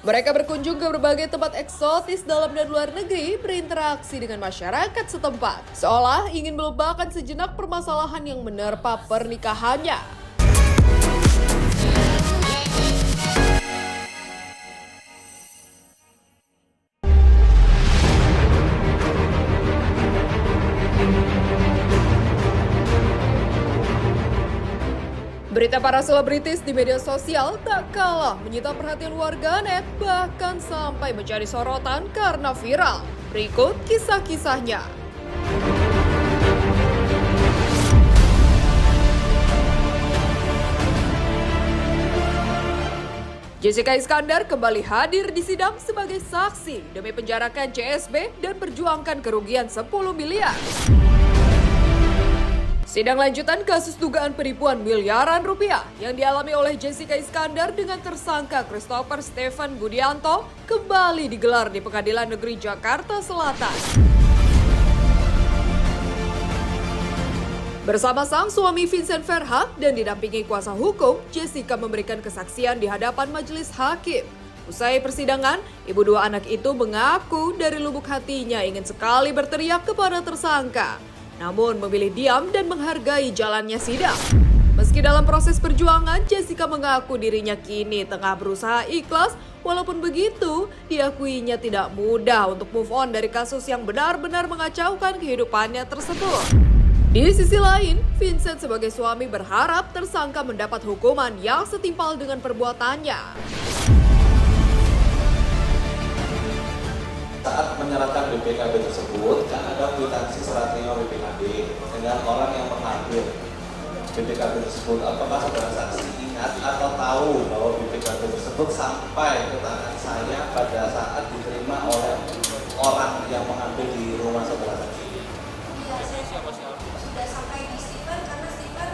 Mereka berkunjung ke berbagai tempat eksotis dalam dan luar negeri, berinteraksi dengan masyarakat setempat, seolah ingin melupakan sejenak permasalahan yang menerpa pernikahannya. Berita para selebritis di media sosial tak kalah menyita perhatian warganet, bahkan sampai menjadi sorotan karena viral. Berikut kisah-kisahnya. Jessica Iskandar kembali hadir di sidang sebagai saksi demi penjarakan CSB dan perjuangkan kerugian 10 miliar. Sidang lanjutan kasus dugaan penipuan miliaran rupiah yang dialami oleh Jessica Iskandar dengan tersangka Christopher Stephen Budianto kembali digelar di Pengadilan Negeri Jakarta Selatan. Bersama sang suami Vincent Verhaak dan didampingi kuasa hukum, Jessica memberikan kesaksian di hadapan majelis hakim. Usai persidangan, ibu dua anak itu mengaku dari lubuk hatinya ingin sekali berteriak kepada tersangka, namun memilih diam dan menghargai jalannya sidang. Meski dalam proses perjuangan, Jessica mengaku dirinya kini tengah berusaha ikhlas. Walaupun begitu, diakuinya tidak mudah untuk move on dari kasus yang benar-benar mengacaukan kehidupannya tersebut. Di sisi lain, Vincent sebagai suami berharap tersangka mendapat hukuman yang setimpal dengan perbuatannya. Saat menyerahkan BPKB tersebut, kan ada kwitansi serah terima BPKB dengan orang yang mengambil BPKB tersebut. Apakah saudara saksi ingat atau tahu bahwa BPKB tersebut sampai ke tangan saya pada saat diterima oleh orang yang mengambil di rumah saudara saksi? Iya, saya sudah sampai di Stephen karena Stephen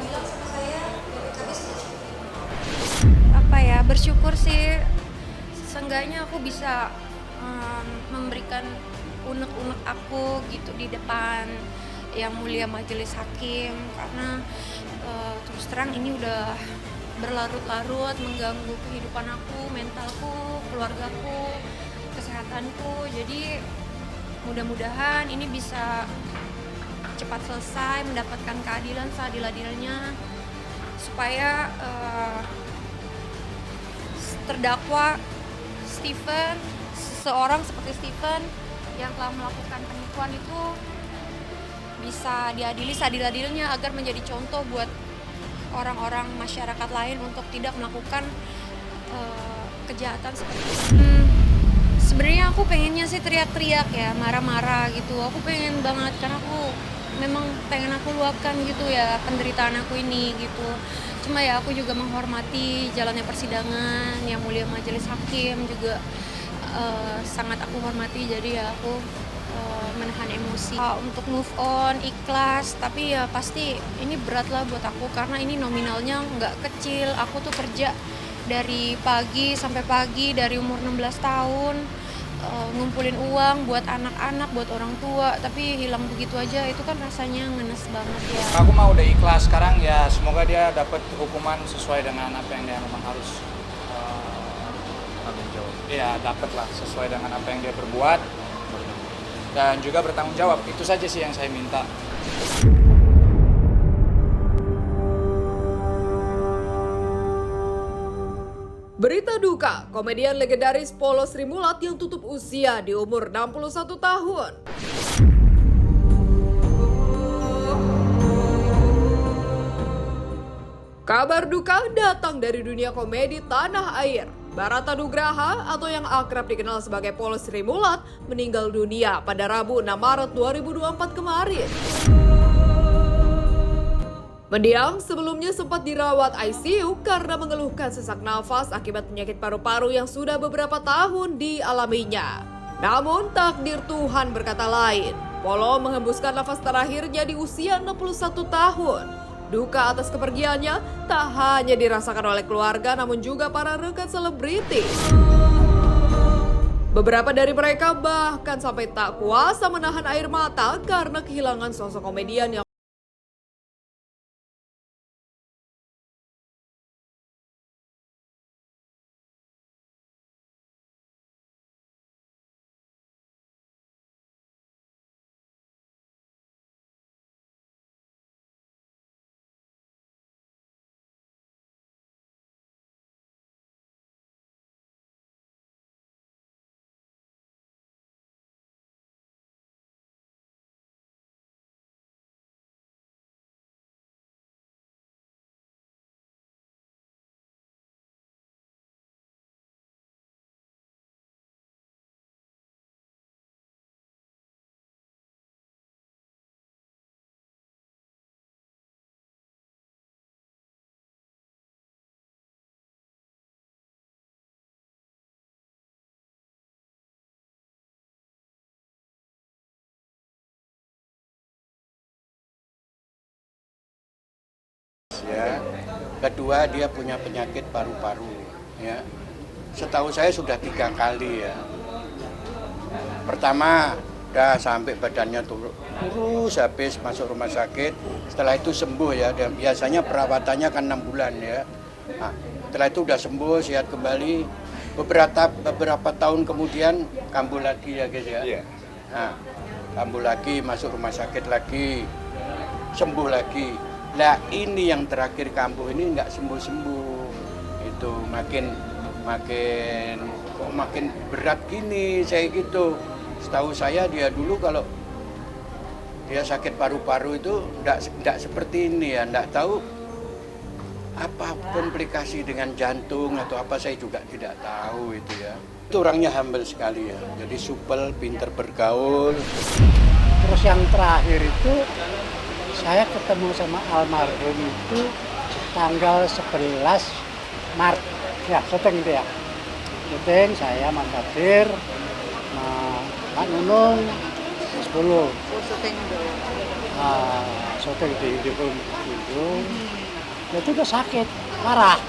bilang sama saya BPKB sudah diterima. Bersyukur sih, seenggaknya aku bisa memberikan unek-unek aku gitu di depan yang mulia majelis hakim, karena terus terang ini udah berlarut-larut mengganggu kehidupan aku, mentalku, keluargaku, kesehatanku. Jadi mudah-mudahan ini bisa cepat selesai, mendapatkan keadilan seadil-adilnya supaya terdakwa Stephen, seseorang seperti Stephen yang telah melakukan penipuan itu bisa diadili seadil-adilnya agar menjadi contoh buat orang-orang masyarakat lain untuk tidak melakukan kejahatan seperti ini. Sebenarnya aku pengennya sih teriak-teriak ya, marah-marah gitu. Aku pengen banget karena aku memang pengen aku luapkan gitu ya penderitaan aku ini gitu. Cuma ya aku juga menghormati jalannya persidangan, yang mulia majelis hakim juga sangat aku hormati, jadi ya aku menahan emosi untuk move on, ikhlas. Tapi ya pasti ini berat lah buat aku karena ini nominalnya nggak kecil. Aku tuh kerja dari pagi sampai pagi dari umur 16 tahun, ngumpulin uang buat anak-anak, buat orang tua, tapi hilang begitu aja. Itu kan rasanya ngenes banget ya. Aku mah udah ikhlas sekarang, ya semoga dia dapat hukuman sesuai dengan apa yang dia memang harus ya dapat lah, sesuai dengan apa yang dia berbuat dan juga bertanggung jawab. Itu saja sih yang saya minta. Berita duka, komedian legendaris Polo Srimulat yang tutup usia di umur 61 tahun. Kabar duka datang dari dunia komedi tanah air. Barata Nugraha atau yang akrab dikenal sebagai Polo Srimulat meninggal dunia pada Rabu 6 Maret 2024 kemarin. Mendiang sebelumnya sempat dirawat ICU karena mengeluhkan sesak nafas akibat penyakit paru-paru yang sudah beberapa tahun dialaminya. Namun takdir Tuhan berkata lain. Polo menghembuskan nafas terakhirnya di usia 61 tahun. Duka atas kepergiannya tak hanya dirasakan oleh keluarga namun juga para rekan selebriti. Beberapa dari mereka bahkan sampai tak kuasa menahan air mata karena kehilangan sosok komedian yang Kedua, dia punya penyakit paru-paru. Ya. Setahu saya sudah 3 kali ya. Pertama, udah sampai badannya kurus habis masuk rumah sakit. Setelah itu sembuh ya. Dan biasanya perawatannya kan 6 bulan ya. Nah, setelah itu udah sembuh, sehat kembali. Beberapa tahun kemudian kambuh lagi ya guys ya. Iya. Nah, kambuh lagi, masuk rumah sakit lagi, sembuh lagi. Nah ini yang terakhir kambuh ini nggak sembuh-sembuh. Itu makin berat gini saya gitu. Setahu saya dia dulu kalau dia sakit paru-paru itu nggak seperti ini ya, nggak tahu apa komplikasi dengan jantung atau apa saya juga tidak tahu itu ya. Itu orangnya humble sekali ya, jadi supel, pinter bergaul. Terus yang terakhir itu saya ketemu sama almarhum itu tanggal 11 Maret. Ya, syuting itu ya. Syuting saya, Mas Kadir, Pak Nunung, 10. Syuting di Indihome. Itu udah sakit, parah.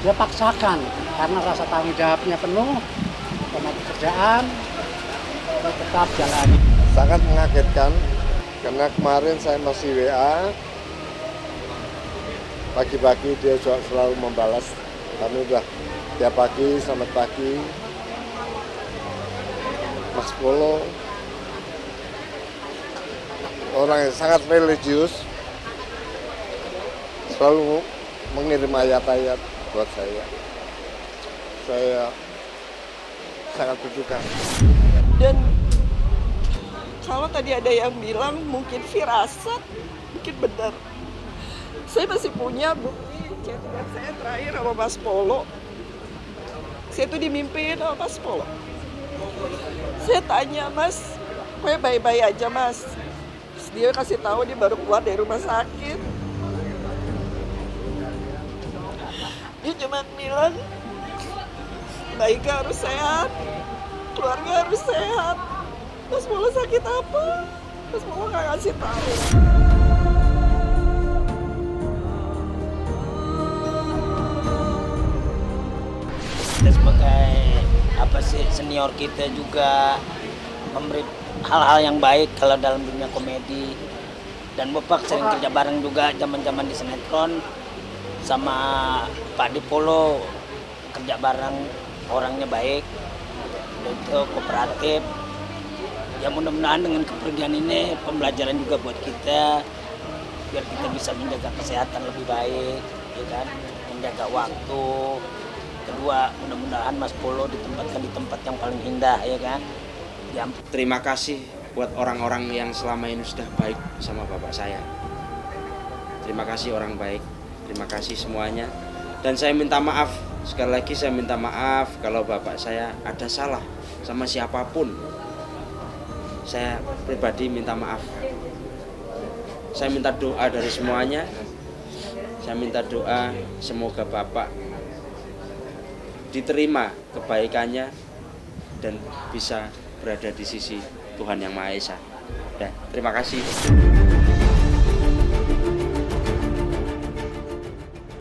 Dia paksakan karena rasa tanggung jawabnya penuh sama pekerjaan, dia tetap jalani. Sangat mengagetkan karena kemarin saya masih WA, pagi-pagi dia juga selalu membalas. Kami udah tiap pagi, selamat pagi, Mas Polo, orang yang sangat religius, selalu mengirim ayat-ayat buat saya. Saya sangat berduka. Dan kalau tadi ada yang bilang mungkin firasat, mungkin benar. Saya masih punya bukti chattingan saya terakhir sama Mas Polo. Saya tuh dimimpiin sama Mas Polo. Saya tanya, Mas, pokoknya baik-baik aja Mas. Terus dia kasih tahu dia baru keluar dari rumah sakit. Dia cuma bilang, Baika harus sehat, keluarga harus sehat. Mas Polo sakit apa? Mas Polo nggak ngasih tahu. Kita sebagai senior kita juga memberi hal-hal yang baik kalau dalam dunia komedi. Dan Bapak sering kerja bareng juga zaman-zaman di sinetron sama Pak Dipolo, kerja bareng, orangnya baik, itu kooperatif. Ya mudah-mudahan dengan kepergian ini pembelajaran juga buat kita, biar kita bisa menjaga kesehatan lebih baik, ya kan, menjaga waktu. Kedua, mudah-mudahan Mas Polo ditempatkan di tempat yang paling indah, ya kan. Terima kasih buat orang-orang yang selama ini sudah baik sama bapak saya. Terima kasih orang baik, terima kasih semuanya. Dan saya minta maaf, sekali lagi saya minta maaf kalau bapak saya ada salah sama siapapun. Saya pribadi minta maaf. Saya minta doa dari semuanya. Saya minta doa semoga bapak diterima kebaikannya dan bisa berada di sisi Tuhan Yang Maha Esa. Ya, terima kasih.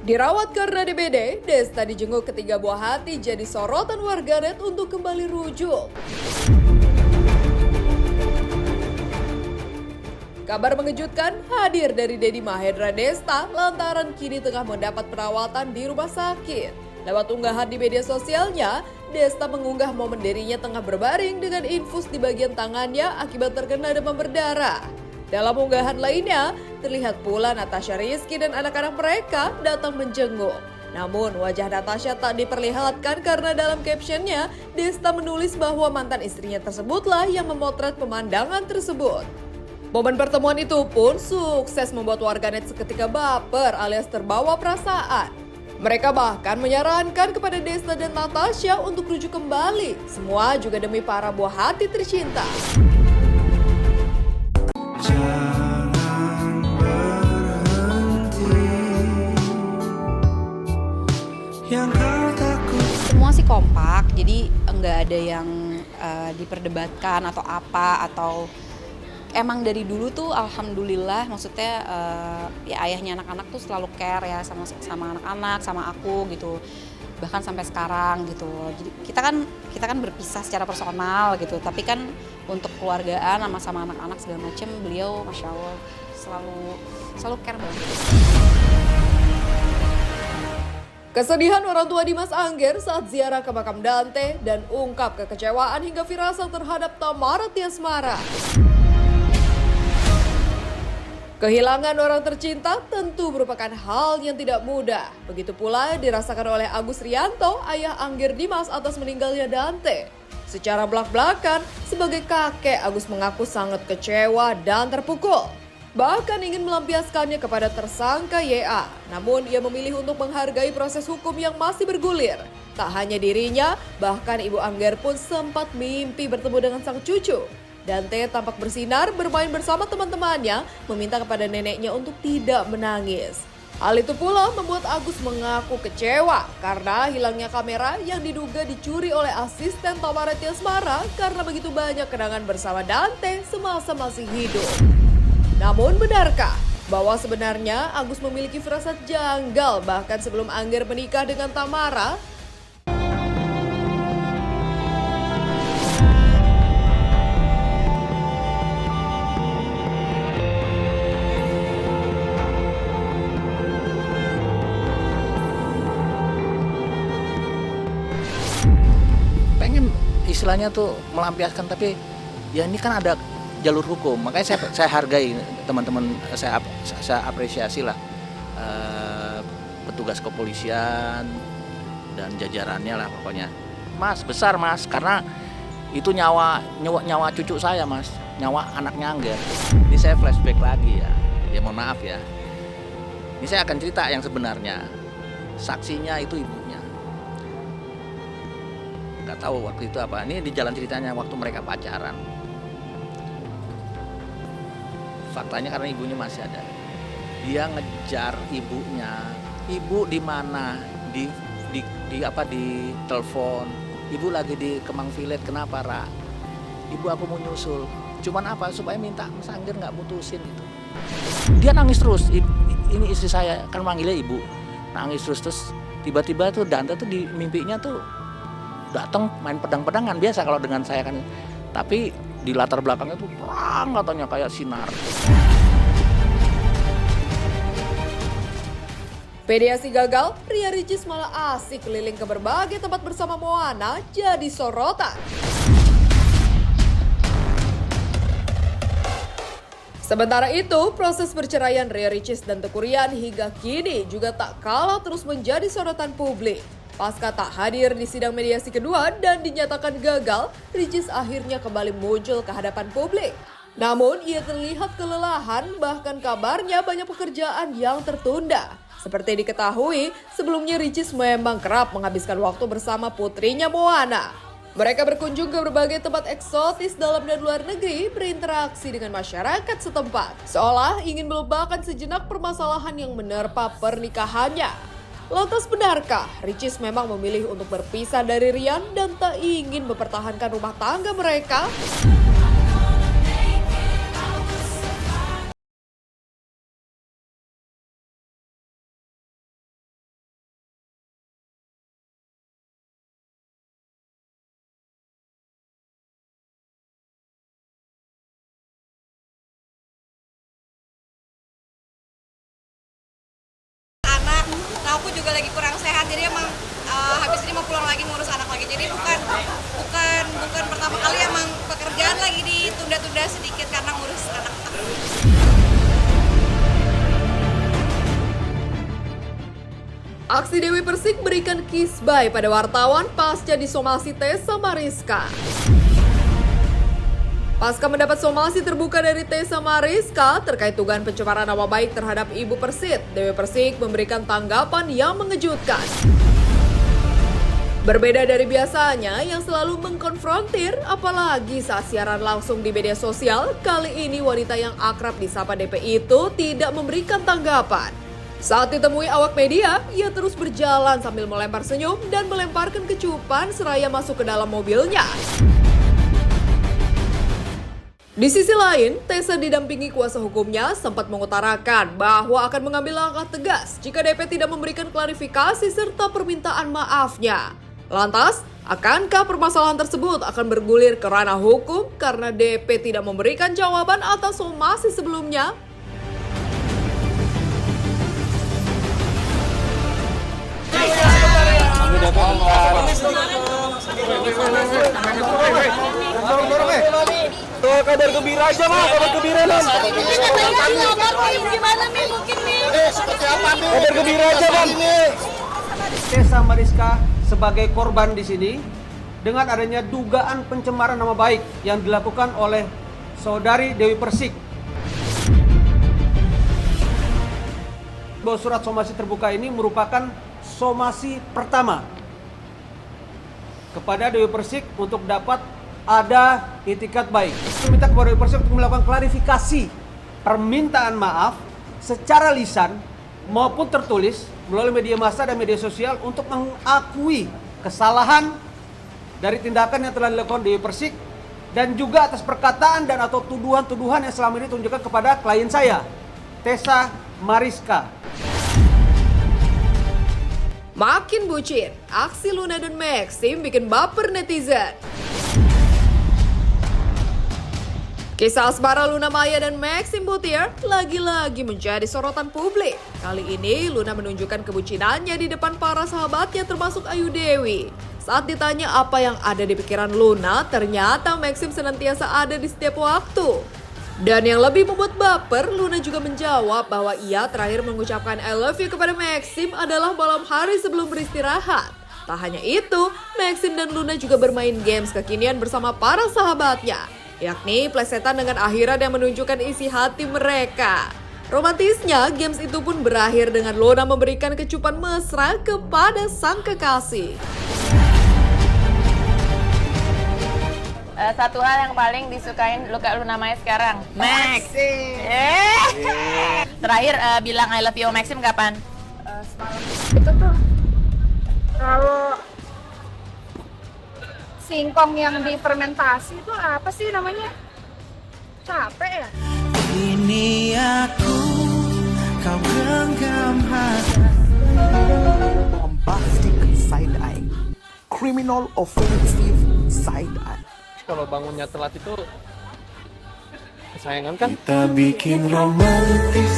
Dirawat karena DBD, Desta dijenguk ketiga buah hati jadi sorotan warganet untuk kembali rujuk. Kabar mengejutkan hadir dari Dedi Mahendra Desta lantaran kini tengah mendapat perawatan di rumah sakit. Lewat unggahan di media sosialnya, Desta mengunggah momen dirinya tengah berbaring dengan infus di bagian tangannya akibat terkena demam berdarah. Dalam unggahan lainnya, terlihat pula Natasha Rizky dan anak-anak mereka datang menjenguk. Namun wajah Natasha tak diperlihatkan karena dalam captionnya, Desta menulis bahwa mantan istrinya tersebutlah yang memotret pemandangan tersebut. Momen pertemuan itu pun sukses membuat warganet seketika baper alias terbawa perasaan. Mereka bahkan menyarankan kepada Desta dan Natasha untuk rujuk kembali. Semua juga demi para buah hati tercinta. Jangan berhenti, yang kau takut. Semua sih kompak, jadi nggak ada yang diperdebatkan atau apa, atau emang dari dulu tuh alhamdulillah, maksudnya ya ayahnya anak-anak tuh selalu care ya sama anak-anak, sama aku gitu. Bahkan sampai sekarang gitu. Jadi kita kan berpisah secara personal gitu, tapi kan untuk keluargaan sama anak-anak segala macam beliau Masya Allah selalu care banget. Kesedihan orang tua Dimas Angger saat ziarah ke makam Dante dan ungkap kekecewaan hingga firasat terhadap Tamara Tiasmara. Kehilangan orang tercinta tentu merupakan hal yang tidak mudah. Begitu pula dirasakan oleh Agus Rianto, ayah Angger Dimas atas meninggalnya Dante. Secara belak-belakan, sebagai kakek Agus mengaku sangat kecewa dan terpukul. Bahkan ingin melampiaskannya kepada tersangka YA. Namun ia memilih untuk menghargai proses hukum yang masih bergulir. Tak hanya dirinya, bahkan Ibu Angger pun sempat mimpi bertemu dengan sang cucu. Dante tampak bersinar bermain bersama teman-temannya, meminta kepada neneknya untuk tidak menangis. Hal itu pula membuat Agus mengaku kecewa karena hilangnya kamera yang diduga dicuri oleh asisten Tamara Tiasmara karena begitu banyak kenangan bersama Dante semasa masih hidup. Namun benarkah bahwa sebenarnya Agus memiliki firasat janggal bahkan sebelum Angger menikah dengan Tamara? Pengen istilahnya tuh melampiaskan, tapi ya ini kan ada jalur hukum, makanya saya hargai teman-teman, saya apresiasi lah petugas kepolisian dan jajarannya lah pokoknya. Mas, besar Mas, karena itu nyawa cucu saya Mas, nyawa anaknya Angger. Ini saya flashback lagi ya mohon maaf ya. Ini saya akan cerita yang sebenarnya, saksinya itu ibunya. Nggak tahu waktu itu apa, ini di jalan ceritanya waktu mereka pacaran. Faktanya karena ibunya masih ada. Dia ngejar ibunya. Ibu di mana? Di telepon. Ibu lagi di Kemang Village. Kenapa, Ra? Ibu aku mau nyusul. Cuman apa? Supaya minta Mas Angger nggak putusin gitu. Dia nangis terus. Ini istri saya kan manggilnya ibu. Nangis terus tiba-tiba tuh Dante tuh di mimpinya tuh datang main pedang-pedangan biasa kalau dengan saya kan. Tapi di latar belakangnya tuh perang katanya kayak sinar. Mediasi gagal, Ria Ricis malah asik keliling ke berbagai tempat bersama Moana jadi sorotan. Sementara itu, proses perceraian Ria Ricis dan Teuku Ryan hingga kini juga tak kalah terus menjadi sorotan publik. Pasca tak hadir di sidang mediasi kedua dan dinyatakan gagal, Ricis akhirnya kembali muncul ke hadapan publik. Namun ia terlihat kelelahan, bahkan kabarnya banyak pekerjaan yang tertunda. Seperti diketahui, sebelumnya Ricis memang kerap menghabiskan waktu bersama putrinya Moana. Mereka berkunjung ke berbagai tempat eksotis dalam dan luar negeri, berinteraksi dengan masyarakat setempat, seolah ingin melupakan sejenak permasalahan yang menerpa pernikahannya. Lantas benarkah Ricis memang memilih untuk berpisah dari Ryan dan tak ingin mempertahankan rumah tangga mereka? Aku juga lagi kurang sehat, jadi emang habis ini mau pulang lagi ngurus anak lagi. Jadi bukan pertama kali, emang pekerjaan lagi ditunda-tunda sedikit karena ngurus anak. Aksi Dewi Persik berikan kisbay pada wartawan pasca disomasi Tessa Mariska. Pasca mendapat somasi terbuka dari Tessa Mariska terkait dugaan pencemaran nama baik terhadap Ibu Persik, Dewi Persik memberikan tanggapan yang mengejutkan. Berbeda dari biasanya yang selalu mengkonfrontir, apalagi saat siaran langsung di media sosial, kali ini wanita yang akrab disapa DP itu tidak memberikan tanggapan. Saat ditemui awak media, ia terus berjalan sambil melempar senyum dan melemparkan kecupan seraya masuk ke dalam mobilnya. Di sisi lain, Tessa didampingi kuasa hukumnya sempat mengutarakan bahwa akan mengambil langkah tegas jika DP tidak memberikan klarifikasi serta permintaan maafnya. Lantas, akankah permasalahan tersebut akan bergulir ke ranah hukum karena DP tidak memberikan jawaban atas somasi sebelumnya? Tuh kabar gembira aja mah, kabar gembira non. Gimana nih mungkin nih? Seperti apa nih? Kabar gembira aja bang. Tessa Mariska sebagai korban di sini dengan adanya dugaan pencemaran nama baik yang dilakukan oleh saudari Dewi Persik. Bahwa surat somasi terbuka ini merupakan somasi pertama kepada Dewi Persik untuk dapat ada itikat baik. Meminta kepada Dewi Persik untuk melakukan klarifikasi permintaan maaf secara lisan maupun tertulis melalui media massa dan media sosial untuk mengakui kesalahan dari tindakan yang telah dilakukan Dewi Persik dan juga atas perkataan dan atau tuduhan-tuduhan yang selama ini ditunjukkan kepada klien saya, Tessa Mariska. Makin bucin, aksi Luna dan Maxim bikin baper netizen. Kisah asmara Luna Maya dan Maxim Butier lagi-lagi menjadi sorotan publik. Kali ini Luna menunjukkan kebucinannya di depan para sahabatnya termasuk Ayu Dewi. Saat ditanya apa yang ada di pikiran Luna, ternyata Maxim senantiasa ada di setiap waktu. Dan yang lebih membuat baper, Luna juga menjawab bahwa ia terakhir mengucapkan I love you kepada Maxim adalah malam hari sebelum beristirahat. Tak hanya itu, Maxim dan Luna juga bermain games kekinian bersama para sahabatnya, yakni plesetan dengan akhirat yang menunjukkan isi hati mereka. Romantisnya, games itu pun berakhir dengan Luna memberikan kecupan mesra kepada sang kekasih. Satu hal yang paling disukain Luna Maya sekarang, Maxim. Terakhir bilang I love you Maxim kapan? Itu tuh kalau singkong yang difermentasi itu apa sih namanya? Capek ya? Ini aku, kau genggam hati. Bombastic side eye, criminal offensive side eye. Kalau bangunnya telat itu kesayangan kan? Kita bikin romantis,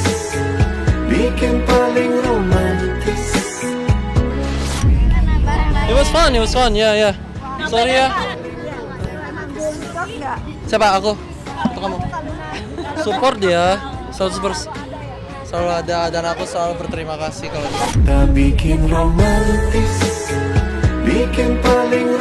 bikin paling romantis. It was fun, yeah. Sorry ya. Siapa aku? Atau kamu? Support dia, 100%. Selalu ada dan aku selalu berterima kasih kalau kita bikin romantis, bikin paling